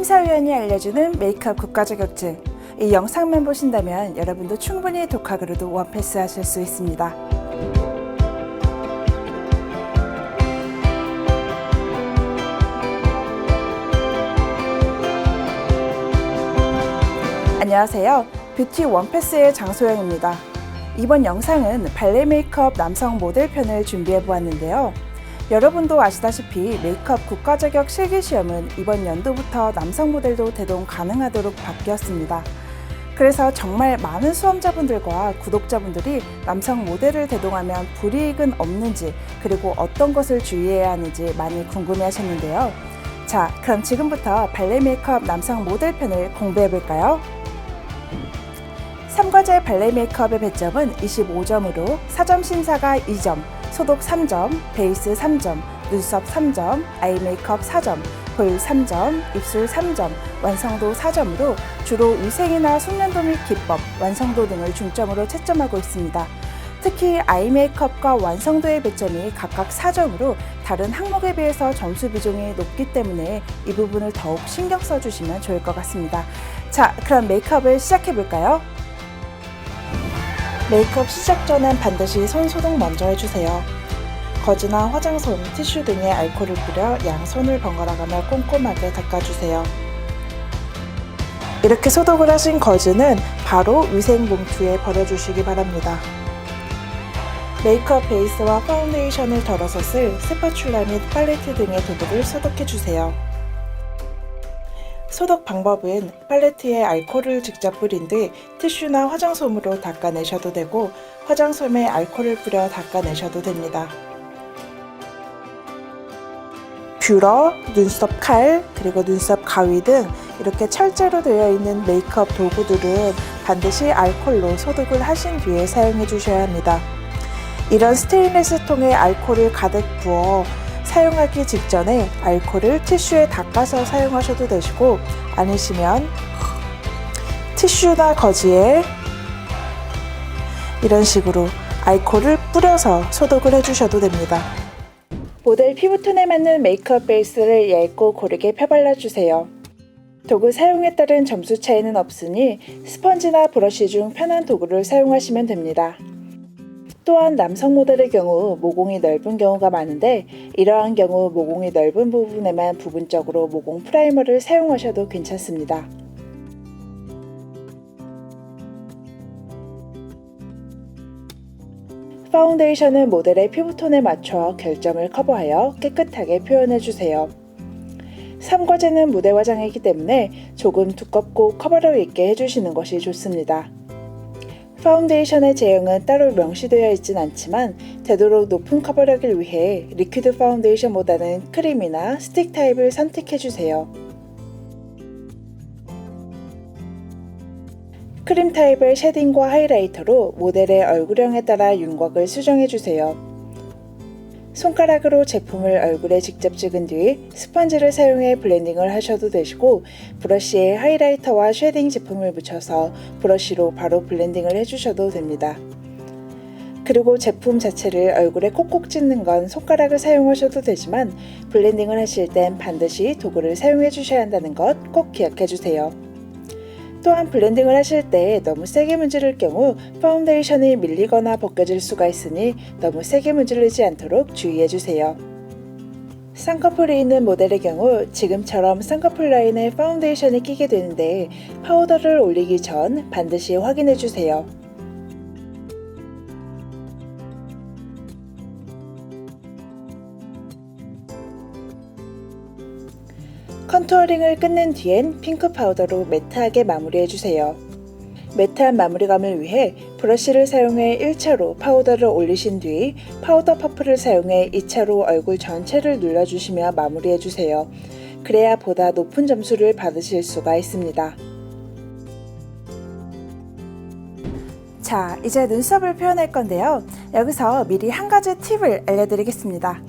심사위원이 알려주는 메이크업 국가 자격증. 이 영상만 보신다면 여러분도 충분히 독학으로도 원패스 하실 수 있습니다. 안녕하세요. 뷰티 원패스의 장소영입니다. 이번 영상은 발레 메이크업 남성 모델 편을 준비해 보았는데요. 여러분도 아시다시피 메이크업 국가 자격 실기시험은 이번 연도부터 남성 모델도 대동 가능하도록 바뀌었습니다. 그래서 정말 많은 수험자분들과 구독자분들이 남성 모델을 대동하면 불이익은 없는지, 그리고 어떤 것을 주의해야 하는지 많이 궁금해 하셨는데요. 자, 그럼 지금부터 발레 메이크업 남성 모델 편을 공부해 볼까요? 3과제 발레 메이크업의 배점은 25점으로 사점 심사가 2점, 소독 3점, 베이스 3점, 눈썹 3점, 아이 메이크업 4점, 볼 3점, 입술 3점, 완성도 4점으로 주로 위생이나 숙련도 및 기법, 완성도 등을 중점으로 채점하고 있습니다. 특히 아이 메이크업과 완성도의 배점이 각각 4점으로 다른 항목에 비해서 점수 비중이 높기 때문에 이 부분을 더욱 신경 써주시면 좋을 것 같습니다. 자, 그럼 메이크업을 시작해 볼까요? 메이크업 시작 전엔 반드시 손 소독 먼저 해주세요. 거즈나 화장솜, 티슈 등에 알코올을 뿌려 양손을 번갈아가며 꼼꼼하게 닦아주세요. 이렇게 소독을 하신 거즈는 바로 위생봉투에 버려주시기 바랍니다. 메이크업 베이스와 파운데이션을 덜어서 쓸 스파츌라 및 팔레트 등의 도구를 소독해주세요. 소독 방법은 팔레트에 알코올을 직접 뿌린 뒤 티슈나 화장솜으로 닦아내셔도 되고, 화장솜에 알코올을 뿌려 닦아내셔도 됩니다. 뷰러, 눈썹 칼, 그리고 눈썹 가위 등 이렇게 철제로 되어 있는 메이크업 도구들은 반드시 알코올로 소독을 하신 뒤에 사용해 주셔야 합니다. 이런 스테인리스 통에 알코올을 가득 부어 사용하기 직전에 알코올을 티슈에 닦아서 사용하셔도 되시고, 아니시면 티슈나 거즈에 이런 식으로 알코올을 뿌려서 소독을 해주셔도 됩니다. 모델 피부톤에 맞는 메이크업 베이스를 얇고 고르게 펴발라주세요. 도구 사용에 따른 점수 차이는 없으니 스펀지나 브러쉬 중 편한 도구를 사용하시면 됩니다. 또한 남성 모델의 경우 모공이 넓은 경우가 많은데, 이러한 경우 모공이 넓은 부분에만 부분적으로 모공 프라이머를 사용하셔도 괜찮습니다. 파운데이션은 모델의 피부톤에 맞춰 결점을 커버하여 깨끗하게 표현해주세요. 3과제는 무대 화장이기 때문에 조금 두껍고 커버력 있게 해주시는 것이 좋습니다. 파운데이션의 제형은 따로 명시되어 있진 않지만 되도록 높은 커버력을 위해 리퀴드 파운데이션보다는 크림이나 스틱 타입을 선택해주세요. 크림 타입의 쉐딩과 하이라이터로 모델의 얼굴형에 따라 윤곽을 수정해주세요. 손가락으로 제품을 얼굴에 직접 찍은 뒤 스펀지를 사용해 블렌딩을 하셔도 되시고, 브러쉬에 하이라이터와 쉐딩 제품을 묻혀서 브러쉬로 바로 블렌딩을 해주셔도 됩니다. 그리고 제품 자체를 얼굴에 콕콕 찍는 건 손가락을 사용하셔도 되지만, 블렌딩을 하실 땐 반드시 도구를 사용해 주셔야 한다는 것 꼭 기억해 주세요. 또한 블렌딩을 하실 때 너무 세게 문지를 경우 파운데이션이 밀리거나 벗겨질 수가 있으니 너무 세게 문지르지 않도록 주의해주세요. 쌍꺼풀이 있는 모델의 경우 지금처럼 쌍꺼풀 라인에 파운데이션이 끼게 되는데, 파우더를 올리기 전 반드시 확인해주세요. 컨투어링을 끝낸 뒤엔 핑크 파우더로 매트하게 마무리해주세요. 매트한 마무리감을 위해 브러쉬를 사용해 1차로 파우더를 올리신 뒤 파우더 퍼프를 사용해 2차로 얼굴 전체를 눌러주시며 마무리해주세요. 그래야 보다 높은 점수를 받으실 수가 있습니다. 자, 이제 눈썹을 표현할 건데요. 여기서 미리 한 가지 팁을 알려드리겠습니다.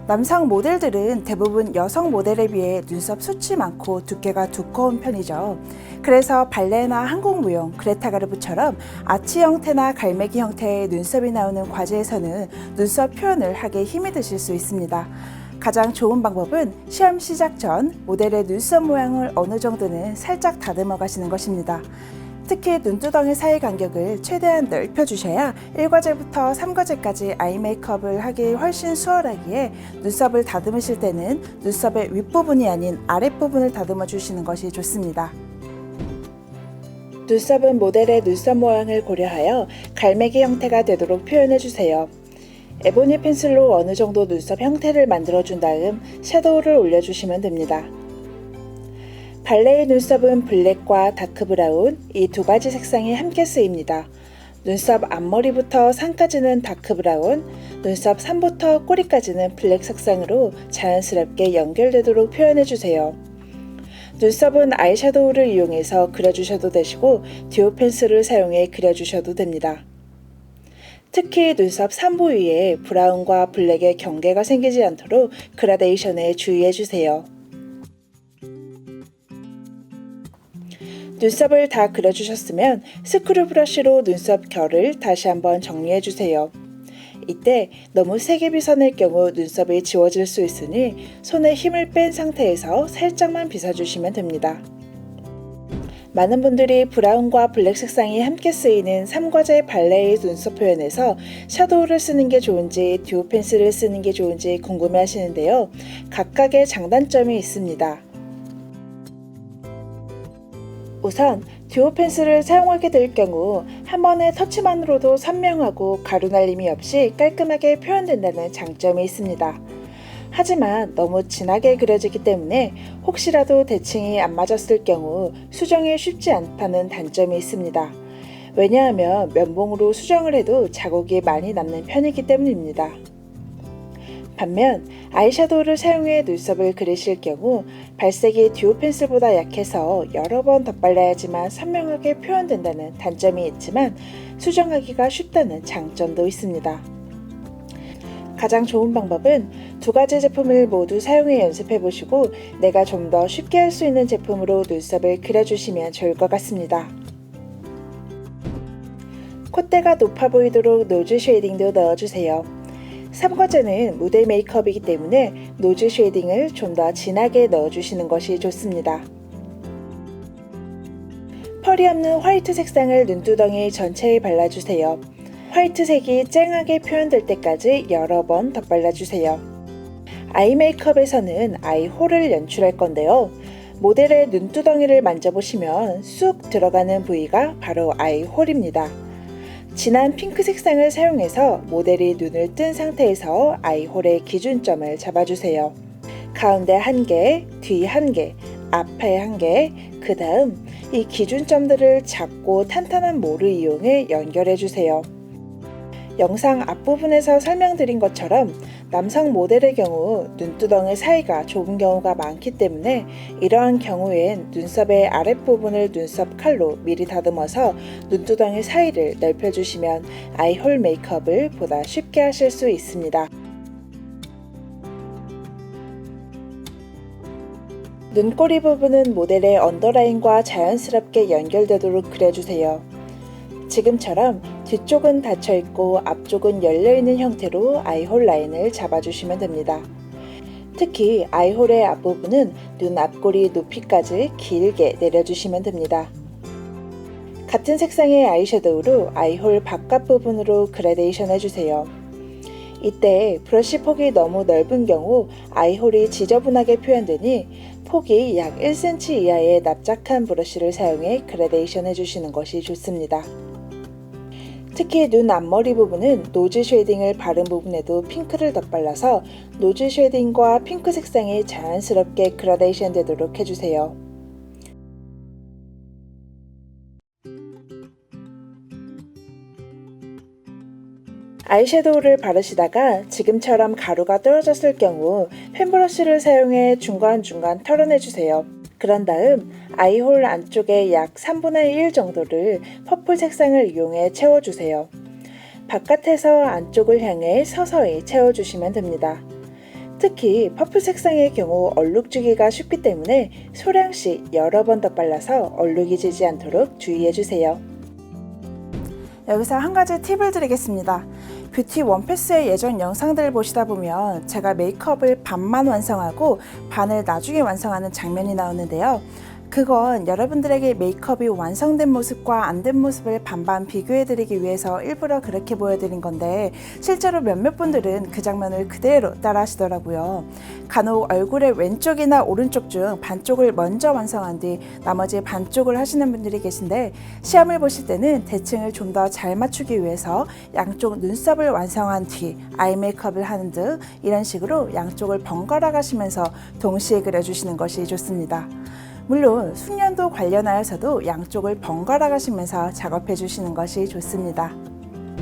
남성 모델들은 대부분 여성 모델에 비해 눈썹 숱이 많고 두께가 두꺼운 편이죠. 그래서 발레나 항공무용, 그레타 가르브처럼 아치 형태나 갈매기 형태의 눈썹이 나오는 과제에서는 눈썹 표현을 하기에 힘이 드실 수 있습니다. 가장 좋은 방법은 시험 시작 전 모델의 눈썹 모양을 어느 정도는 살짝 다듬어 가시는 것입니다. 특히 눈두덩이 사이 간격을 최대한 넓혀 주셔야 1과제부터 3과제까지 아이 메이크업을 하기 훨씬 수월하기에 눈썹을 다듬으실 때는 눈썹의 윗부분이 아닌 아랫부분을 다듬어 주시는 것이 좋습니다. 눈썹은 모델의 눈썹 모양을 고려하여 갈매기 형태가 되도록 표현해 주세요. 에보니 펜슬로 어느 정도 눈썹 형태를 만들어 준 다음 섀도우를 올려주시면 됩니다. 발레의 눈썹은 블랙과 다크 브라운 이 두 가지 색상이 함께 쓰입니다. 눈썹 앞머리부터 상까지는 다크 브라운, 눈썹 산부터 꼬리까지는 블랙 색상으로 자연스럽게 연결되도록 표현해주세요. 눈썹은 아이섀도우를 이용해서 그려주셔도 되시고 듀오 펜슬을 사용해 그려주셔도 됩니다. 특히 눈썹 산부 위에 브라운과 블랙의 경계가 생기지 않도록 그라데이션에 주의해주세요. 눈썹을 다 그려주셨으면 스크류 브러쉬로 눈썹 결을 다시 한번 정리해주세요. 이때 너무 세게 빗어낼 경우 눈썹이 지워질 수 있으니 손에 힘을 뺀 상태에서 살짝만 빗어주시면 됩니다. 많은 분들이 브라운과 블랙 색상이 함께 쓰이는 3과제 발레의 눈썹 표현에서 섀도우를 쓰는 게 좋은지 듀오 펜슬을 쓰는 게 좋은지 궁금해 하시는데요. 각각의 장단점이 있습니다. 우선 듀오 펜슬을 사용하게 될 경우 한 번의 터치만으로도 선명하고 가루 날림이 없이 깔끔하게 표현된다는 장점이 있습니다. 하지만 너무 진하게 그려지기 때문에 혹시라도 대칭이 안 맞았을 경우 수정이 쉽지 않다는 단점이 있습니다. 왜냐하면 면봉으로 수정을 해도 자국이 많이 남는 편이기 때문입니다. 반면 아이섀도우를 사용해 눈썹을 그리실 경우 발색이 듀오 펜슬보다 약해서 여러 번 덧발라야지만 선명하게 표현된다는 단점이 있지만 수정하기가 쉽다는 장점도 있습니다. 가장 좋은 방법은 두 가지 제품을 모두 사용해 연습해 보시고 내가 좀 더 쉽게 할 수 있는 제품으로 눈썹을 그려주시면 좋을 것 같습니다. 콧대가 높아 보이도록 노즈 쉐이딩도 넣어주세요. 3과제는 무대 메이크업이기 때문에 노즈 쉐이딩을 좀 더 진하게 넣어주시는 것이 좋습니다. 펄이 없는 화이트 색상을 눈두덩이 전체에 발라주세요. 화이트색이 쨍하게 표현될 때까지 여러 번 덧발라주세요. 아이 메이크업에서는 아이 홀을 연출할 건데요. 모델의 눈두덩이를 만져보시면 쑥 들어가는 부위가 바로 아이 홀입니다. 진한 핑크 색상을 사용해서 모델이 눈을 뜬 상태에서 아이홀의 기준점을 잡아주세요. 가운데 한 개, 뒤 한 개, 앞에 한 개, 그 다음 이 기준점들을 작고 탄탄한 몰을 이용해 연결해주세요. 영상 앞부분에서 설명드린 것처럼 남성 모델의 경우 눈두덩이 사이가 좁은 경우가 많기 때문에 이러한 경우엔 눈썹의 아랫부분을 눈썹 칼로 미리 다듬어서 눈두덩이 사이를 넓혀주시면 아이홀 메이크업을 보다 쉽게 하실 수 있습니다. 눈꼬리 부분은 모델의 언더라인과 자연스럽게 연결되도록 그려주세요. 지금처럼 뒤쪽은 닫혀있고 앞쪽은 열려있는 형태로 아이홀 라인을 잡아주시면 됩니다. 특히 아이홀의 앞부분은 눈 앞꼬리 높이까지 길게 내려주시면 됩니다. 같은 색상의 아이섀도우로 아이홀 바깥 부분으로 그라데이션 해주세요. 이때 브러쉬 폭이 너무 넓은 경우 아이홀이 지저분하게 표현되니 폭이 약 1cm 이하의 납작한 브러쉬를 사용해 그라데이션 해주시는 것이 좋습니다. 특히 눈 앞머리 부분은 노즈 쉐이딩을 바른 부분에도 핑크를 덧발라서 노즈 쉐이딩과 핑크 색상이 자연스럽게 그라데이션 되도록 해주세요. 아이섀도우를 바르시다가 지금처럼 가루가 떨어졌을 경우 펜브러쉬를 사용해 중간중간 털어내주세요. 그런 다음 아이홀 안쪽에 약 3분의 1 정도를 퍼플 색상을 이용해 채워주세요. 바깥에서 안쪽을 향해 서서히 채워주시면 됩니다. 특히 퍼플 색상의 경우 얼룩지기가 쉽기 때문에 소량씩 여러 번 덧발라서 얼룩이 지지 않도록 주의해주세요. 여기서 한 가지 팁을 드리겠습니다. 뷰티 원패스의 예전 영상들을 보시다 보면 제가 메이크업을 반만 완성하고 반을 나중에 완성하는 장면이 나오는데요. 그건 여러분들에게 메이크업이 완성된 모습과 안 된 모습을 반반 비교해 드리기 위해서 일부러 그렇게 보여드린 건데, 실제로 몇몇 분들은 그 장면을 그대로 따라 하시더라고요. 간혹 얼굴의 왼쪽이나 오른쪽 중 반쪽을 먼저 완성한 뒤 나머지 반쪽을 하시는 분들이 계신데, 시험을 보실 때는 대칭을 좀 더 잘 맞추기 위해서 양쪽 눈썹을 완성한 뒤 아이 메이크업을 하는 등 이런 식으로 양쪽을 번갈아 가시면서 동시에 그려주시는 것이 좋습니다. 물론 숙련도 관련하여서도 양쪽을 번갈아 가시면서 작업해 주시는 것이 좋습니다.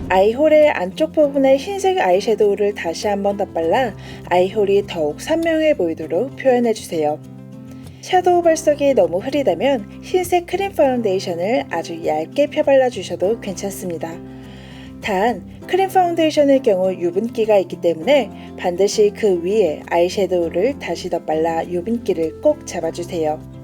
아이홀의 안쪽 부분에 흰색 아이섀도우를 다시 한번 덧발라 아이홀이 더욱 선명해 보이도록 표현해 주세요. 섀도우 발색이 너무 흐리다면 흰색 크림 파운데이션을 아주 얇게 펴발라 주셔도 괜찮습니다. 단, 크림 파운데이션의 경우 유분기가 있기 때문에 반드시 그 위에 아이섀도우를 다시 덧발라 유분기를 꼭 잡아주세요.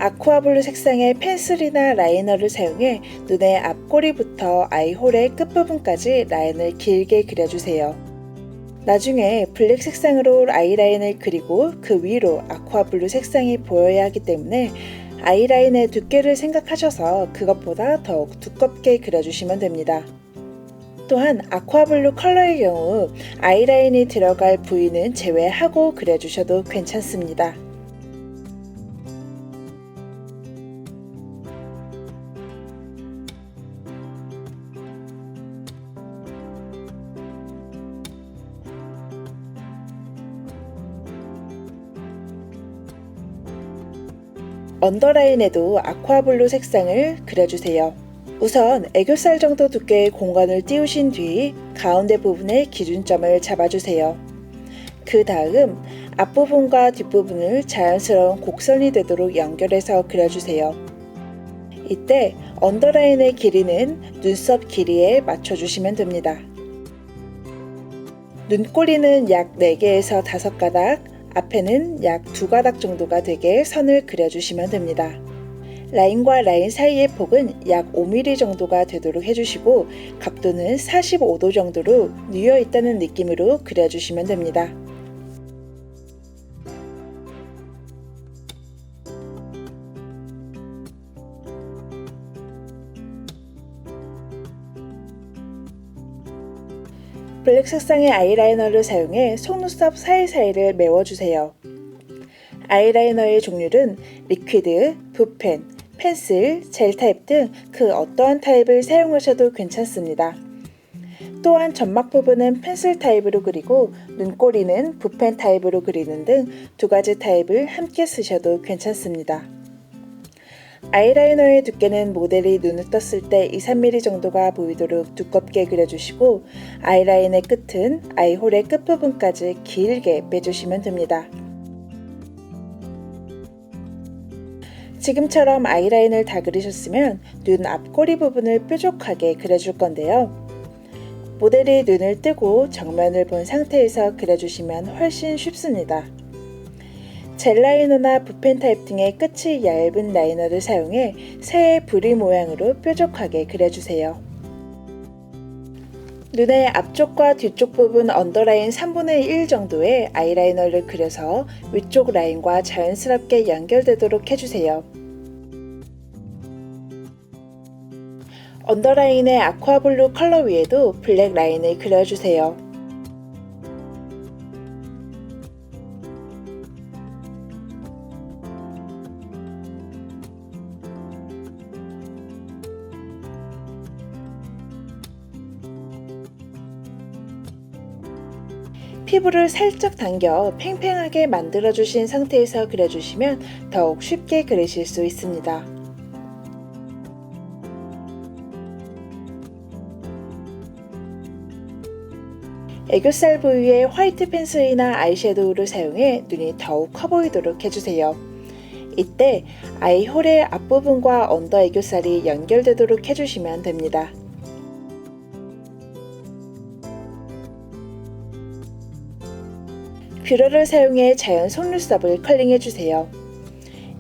아쿠아블루 색상의 펜슬이나 라이너를 사용해 눈의 앞꼬리부터 아이홀의 끝부분까지 라인을 길게 그려주세요. 나중에 블랙 색상으로 아이라인을 그리고 그 위로 아쿠아블루 색상이 보여야 하기 때문에 아이라인의 두께를 생각하셔서 그것보다 더욱 두껍게 그려주시면 됩니다. 또한 아쿠아블루 컬러의 경우 아이라인이 들어갈 부위는 제외하고 그려주셔도 괜찮습니다. 언더라인에도 아쿠아블루 색상을 그려주세요. 우선 애교살 정도 두께의 공간을 띄우신 뒤 가운데 부분에 기준점을 잡아주세요. 그 다음 앞부분과 뒷부분을 자연스러운 곡선이 되도록 연결해서 그려주세요. 이때 언더라인의 길이는 눈썹 길이에 맞춰주시면 됩니다. 눈꼬리는 약 4개에서 5가닥, 앞에는 약 2가닥 정도가 되게 선을 그려주시면 됩니다. 라인과 라인 사이의 폭은 약 5mm 정도가 되도록 해주시고 각도는 45도 정도로 뉘어 있다는 느낌으로 그려주시면 됩니다. 블랙 색상의 아이라이너를 사용해 속눈썹 사이사이를 메워주세요. 아이라이너의 종류는 리퀴드, 붓펜, 펜슬, 젤 타입 등 그 어떠한 타입을 사용하셔도 괜찮습니다. 또한 점막 부분은 펜슬 타입으로 그리고 눈꼬리는 붓펜 타입으로 그리는 등 2가지 타입을 함께 쓰셔도 괜찮습니다. 아이라이너의 두께는 모델이 눈을 떴을 때 2-3mm 정도가 보이도록 두껍게 그려주시고 아이라인의 끝은 아이홀의 끝부분까지 길게 빼주시면 됩니다. 지금처럼 아이라인을 다 그리셨으면 눈 앞꼬리 부분을 뾰족하게 그려줄 건데요. 모델이 눈을 뜨고 정면을 본 상태에서 그려주시면 훨씬 쉽습니다. 젤 라이너나 붓펜 타입 등의 끝이 얇은 라이너를 사용해 새의 부리 모양으로 뾰족하게 그려주세요. 눈의 앞쪽과 뒤쪽 부분 언더라인 3분의 1 정도의 아이라이너를 그려서 위쪽 라인과 자연스럽게 연결되도록 해주세요. 언더라인의 아쿠아블루 컬러 위에도 블랙 라인을 그려주세요. 피부를 살짝 당겨 팽팽하게 만들어주신 상태에서 그려주시면 더욱 쉽게 그리실 수 있습니다. 애교살 부위에 화이트 펜슬이나 아이섀도우를 사용해 눈이 더욱 커 보이도록 해주세요. 이때 아이홀의 앞부분과 언더 애교살이 연결되도록 해주시면 됩니다. 뷰러를 사용해 자연 속눈썹을 컬링해주세요.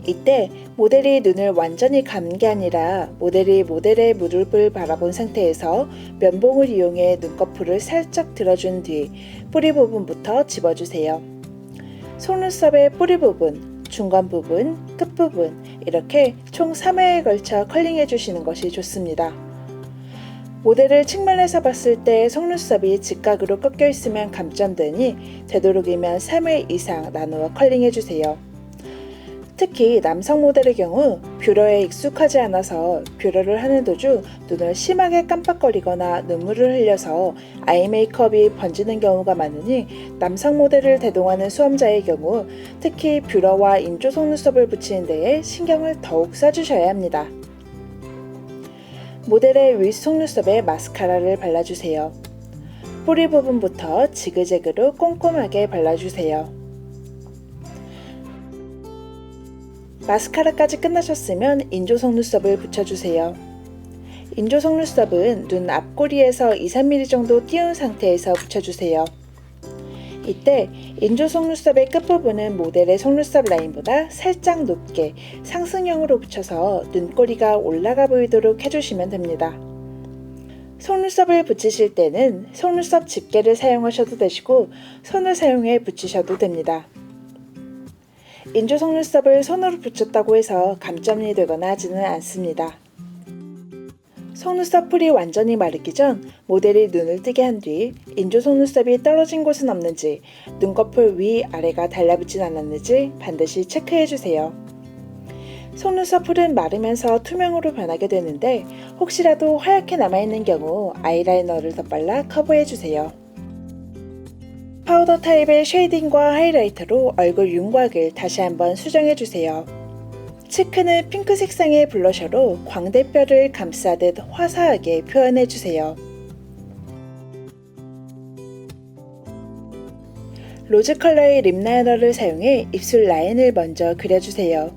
이때 모델이 눈을 완전히 감은 게 아니라 모델이 모델의 무릎을 바라본 상태에서 면봉을 이용해 눈꺼풀을 살짝 들어준 뒤 뿌리 부분부터 집어주세요. 속눈썹의 뿌리 부분, 중간 부분, 끝 부분 이렇게 총 3회에 걸쳐 컬링해 주시는 것이 좋습니다. 모델을 측면에서 봤을 때 속눈썹이 직각으로 꺾여 있으면 감점되니 되도록이면 3회 이상 나누어 컬링해 주세요. 특히 남성 모델의 경우 뷰러에 익숙하지 않아서 뷰러를 하는 도중 눈을 심하게 깜빡거리거나 눈물을 흘려서 아이 메이크업이 번지는 경우가 많으니 남성 모델을 대동하는 수험자의 경우 특히 뷰러와 인조 속눈썹을 붙이는 데에 신경을 더욱 써주셔야 합니다. 모델의 윗 속눈썹에 마스카라를 발라주세요. 뿌리 부분부터 지그재그로 꼼꼼하게 발라주세요. 마스카라까지 끝나셨으면 인조 속눈썹을 붙여주세요. 인조 속눈썹은 눈 앞꼬리에서 2-3mm 정도 띄운 상태에서 붙여주세요. 이때 인조 속눈썹의 끝부분은 모델의 속눈썹 라인보다 살짝 높게 상승형으로 붙여서 눈꼬리가 올라가 보이도록 해주시면 됩니다. 속눈썹을 붙이실 때는 속눈썹 집게를 사용하셔도 되시고 손을 사용해 붙이셔도 됩니다. 인조 속눈썹을 손으로 붙였다고 해서 감점이 되거나 하지는 않습니다. 속눈썹 풀이 완전히 마르기 전 모델이 눈을 뜨게 한 뒤 인조 속눈썹이 떨어진 곳은 없는지 눈꺼풀 위 아래가 달라붙진 않았는지 반드시 체크해주세요. 속눈썹 풀은 마르면서 투명으로 변하게 되는데 혹시라도 하얗게 남아있는 경우 아이라이너를 더 발라 커버해주세요. 파우더 타입의 쉐이딩과 하이라이터로 얼굴 윤곽을 다시 한번 수정해주세요. 치크는 핑크 색상의 블러셔로 광대뼈를 감싸듯 화사하게 표현해주세요. 로즈 컬러의 립 라이너를 사용해 입술 라인을 먼저 그려주세요.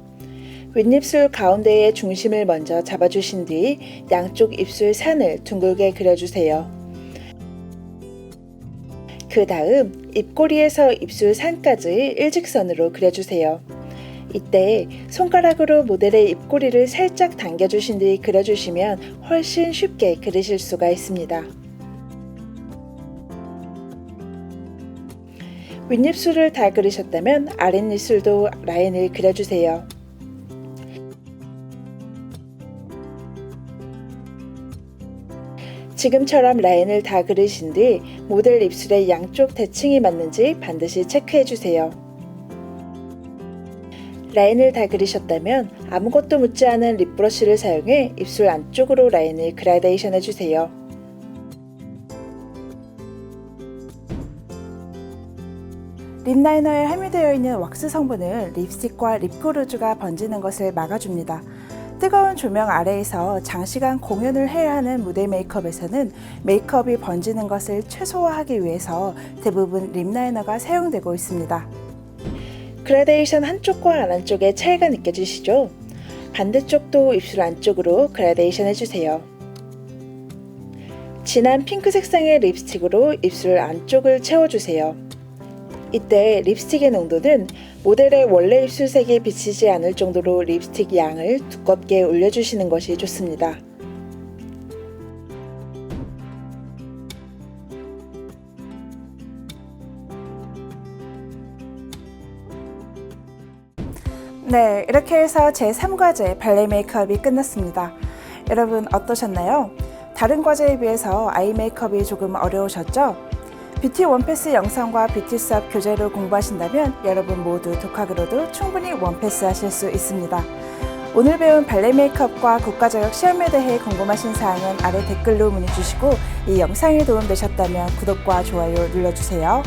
윗입술 가운데의 중심을 먼저 잡아주신 뒤 양쪽 입술 산을 둥글게 그려주세요. 그 다음 입꼬리에서 입술 산까지 일직선으로 그려주세요. 이때 손가락으로 모델의 입꼬리를 살짝 당겨주신 뒤 그려주시면 훨씬 쉽게 그리실 수가 있습니다. 윗입술을 다 그리셨다면 아랫입술도 라인을 그려주세요. 지금처럼 라인을 다 그리신 뒤 모델 입술의 양쪽 대칭이 맞는지 반드시 체크해주세요. 라인을 다 그리셨다면 아무것도 묻지 않은 립브러쉬를 사용해 입술 안쪽으로 라인을 그라데이션 해주세요. 립 라이너에 함유되어 있는 왁스 성분은 립스틱과 립그로즈가 번지는 것을 막아줍니다. 뜨거운 조명 아래에서 장시간 공연을 해야 하는 무대 메이크업에서는 메이크업이 번지는 것을 최소화하기 위해서 대부분 립 라이너가 사용되고 있습니다. 그라데이션 한쪽과 안쪽의 차이가 느껴지시죠? 반대쪽도 입술 안쪽으로 그라데이션 해주세요. 진한 핑크 색상의 립스틱으로 입술 안쪽을 채워주세요. 이때 립스틱의 농도는 모델의 원래 입술색이 비치지 않을 정도로 립스틱 양을 두껍게 올려주시는 것이 좋습니다. 네, 이렇게 해서 제3과제 발레 메이크업이 끝났습니다. 여러분 어떠셨나요? 다른 과제에 비해서 아이 메이크업이 조금 어려우셨죠? 뷰티 원패스 영상과 뷰티 수업 교재로 공부하신다면 여러분 모두 독학으로도 충분히 원패스 하실 수 있습니다. 오늘 배운 발레 메이크업과 국가자격 시험에 대해 궁금하신 사항은 아래 댓글로 문의 주시고 이 영상이 도움되셨다면 구독과 좋아요 눌러주세요.